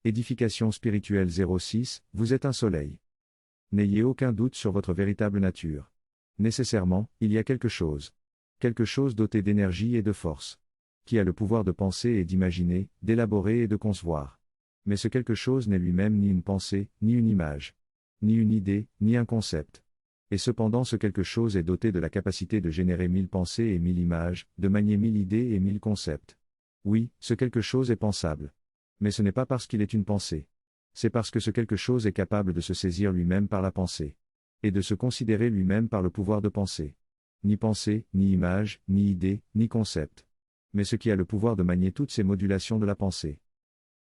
Édification spirituelle 06, vous êtes un soleil. N'ayez aucun doute sur votre véritable nature. Nécessairement, il y a quelque chose. Quelque chose doté d'énergie et de force. Qui a le pouvoir de penser et d'imaginer, d'élaborer et de concevoir. Mais ce quelque chose n'est lui-même ni une pensée, ni une image. Ni une idée, ni un concept. Et cependant ce quelque chose est doté de la capacité de générer 1000 pensées et 1000 images, de manier 1000 idées et 1000 concepts. Oui, ce quelque chose est pensable. Mais ce n'est pas parce qu'il est une pensée. C'est parce que ce quelque chose est capable de se saisir lui-même par la pensée. Et de se considérer lui-même par le pouvoir de penser. Ni pensée, ni image, ni idée, ni concept. Mais ce qui a le pouvoir de manier toutes ces modulations de la pensée.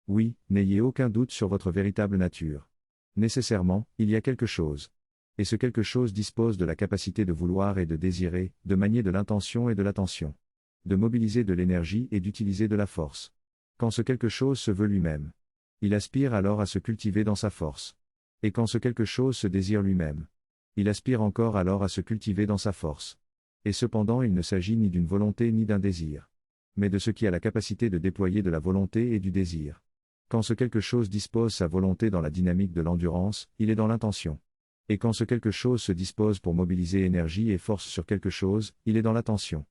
Oui, n'ayez aucun doute sur votre véritable nature. Nécessairement, il y a quelque chose. Et ce quelque chose dispose de la capacité de vouloir et de désirer, de manier de l'intention et de l'attention. De mobiliser de l'énergie et d'utiliser de la force. Quand ce quelque chose se veut lui-même. Il aspire alors à se cultiver dans sa force. Et quand ce quelque chose se désire lui-même. Il aspire encore alors à se cultiver dans sa force. Et cependant il ne s'agit ni d'une volonté ni d'un désir. Mais de ce qui a la capacité de déployer de la volonté et du désir. Quand ce quelque chose dispose sa volonté dans la dynamique de l'endurance, il est dans l'intention. Et quand ce quelque chose se dispose pour mobiliser énergie et force sur quelque chose, il est dans l'attention.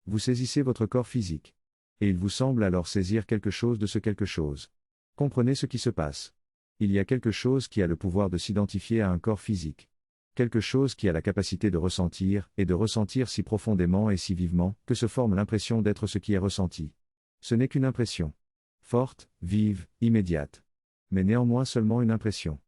Vous saisissez votre corps physique. Et il vous semble alors saisir quelque chose de ce quelque chose. Comprenez ce qui se passe. Il y a quelque chose qui a le pouvoir de s'identifier à un corps physique. Quelque chose qui a la capacité de ressentir, et de ressentir si profondément et si vivement, que se forme l'impression d'être ce qui est ressenti. Ce n'est qu'une impression. Forte, vive, immédiate. Mais néanmoins seulement une impression.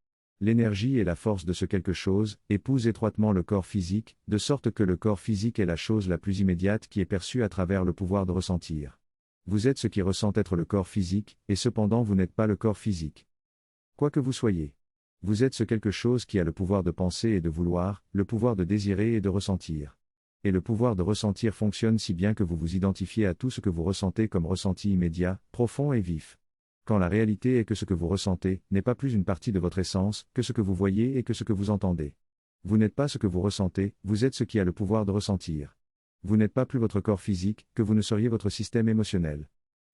L'énergie et la force de ce quelque chose épousent étroitement le corps physique, de sorte que le corps physique est la chose la plus immédiate qui est perçue à travers le pouvoir de ressentir. Vous êtes ce qui ressent être le corps physique, et cependant vous n'êtes pas le corps physique. Quoi que vous soyez. Vous êtes ce quelque chose qui a le pouvoir de penser et de vouloir, le pouvoir de désirer et de ressentir. Et le pouvoir de ressentir fonctionne si bien que vous vous identifiez à tout ce que vous ressentez comme ressenti immédiat, profond et vif. Quand la réalité est que ce que vous ressentez n'est pas plus une partie de votre essence que ce que vous voyez et que ce que vous entendez. Vous n'êtes pas ce que vous ressentez, vous êtes ce qui a le pouvoir de ressentir. Vous n'êtes pas plus votre corps physique que vous ne seriez votre système émotionnel.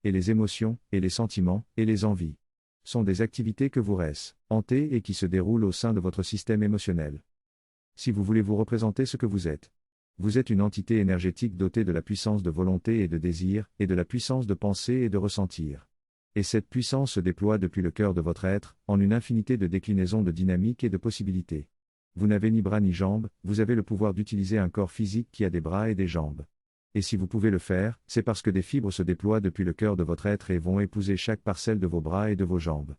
Et les émotions, et les sentiments, et les envies sont des activités que vous ressentez et qui se déroulent au sein de votre système émotionnel. Si vous voulez vous représenter ce que vous êtes une entité énergétique dotée de la puissance de volonté et de désir, et de la puissance de penser et de ressentir. Et cette puissance se déploie depuis le cœur de votre être, en une infinité de déclinaisons de dynamique et de possibilités. Vous n'avez ni bras ni jambes, vous avez le pouvoir d'utiliser un corps physique qui a des bras et des jambes. Et si vous pouvez le faire, c'est parce que des fibres se déploient depuis le cœur de votre être et vont épouser chaque parcelle de vos bras et de vos jambes.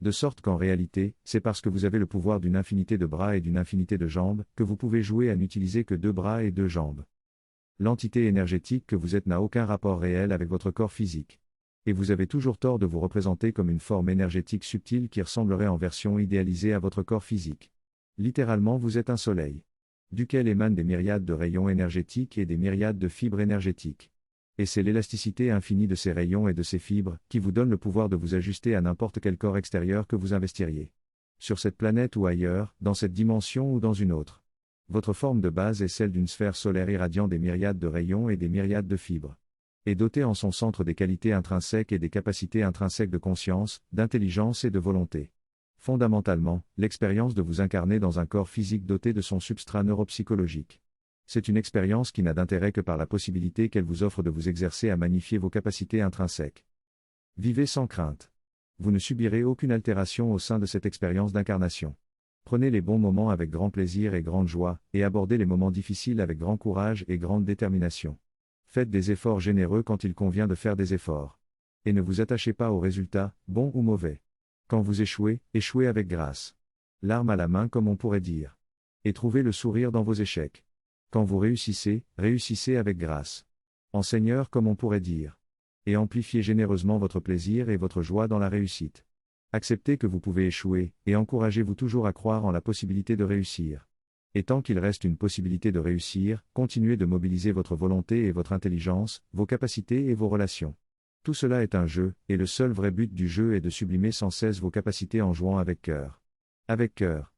De sorte qu'en réalité, c'est parce que vous avez le pouvoir d'une infinité de bras et d'une infinité de jambes, que vous pouvez jouer à n'utiliser que 2 bras et 2 jambes. L'entité énergétique que vous êtes n'a aucun rapport réel avec votre corps physique. Et vous avez toujours tort de vous représenter comme une forme énergétique subtile qui ressemblerait en version idéalisée à votre corps physique. Littéralement vous êtes un soleil. Duquel émanent des myriades de rayons énergétiques et des myriades de fibres énergétiques. Et c'est l'élasticité infinie de ces rayons et de ces fibres qui vous donne le pouvoir de vous ajuster à n'importe quel corps extérieur que vous investiriez. Sur cette planète ou ailleurs, dans cette dimension ou dans une autre. Votre forme de base est celle d'une sphère solaire irradiant des myriades de rayons et des myriades de fibres. Et dotée en son centre des qualités intrinsèques et des capacités intrinsèques de conscience, d'intelligence et de volonté. Fondamentalement, l'expérience de vous incarner dans un corps physique doté de son substrat neuropsychologique. C'est une expérience qui n'a d'intérêt que par la possibilité qu'elle vous offre de vous exercer à magnifier vos capacités intrinsèques. Vivez sans crainte. Vous ne subirez aucune altération au sein de cette expérience d'incarnation. Prenez les bons moments avec grand plaisir et grande joie, et abordez les moments difficiles avec grand courage et grande détermination. Faites des efforts généreux quand il convient de faire des efforts. Et ne vous attachez pas aux résultats, bons ou mauvais. Quand vous échouez, échouez avec grâce. L'arme à la main comme on pourrait dire. Et trouvez le sourire dans vos échecs. Quand vous réussissez, réussissez avec grâce. En Seigneur comme on pourrait dire. Et amplifiez généreusement votre plaisir et votre joie dans la réussite. Acceptez que vous pouvez échouer, et encouragez-vous toujours à croire en la possibilité de réussir. Et tant qu'il reste une possibilité de réussir, continuez de mobiliser votre volonté et votre intelligence, vos capacités et vos relations. Tout cela est un jeu, et le seul vrai but du jeu est de sublimer sans cesse vos capacités en jouant avec cœur. Avec cœur.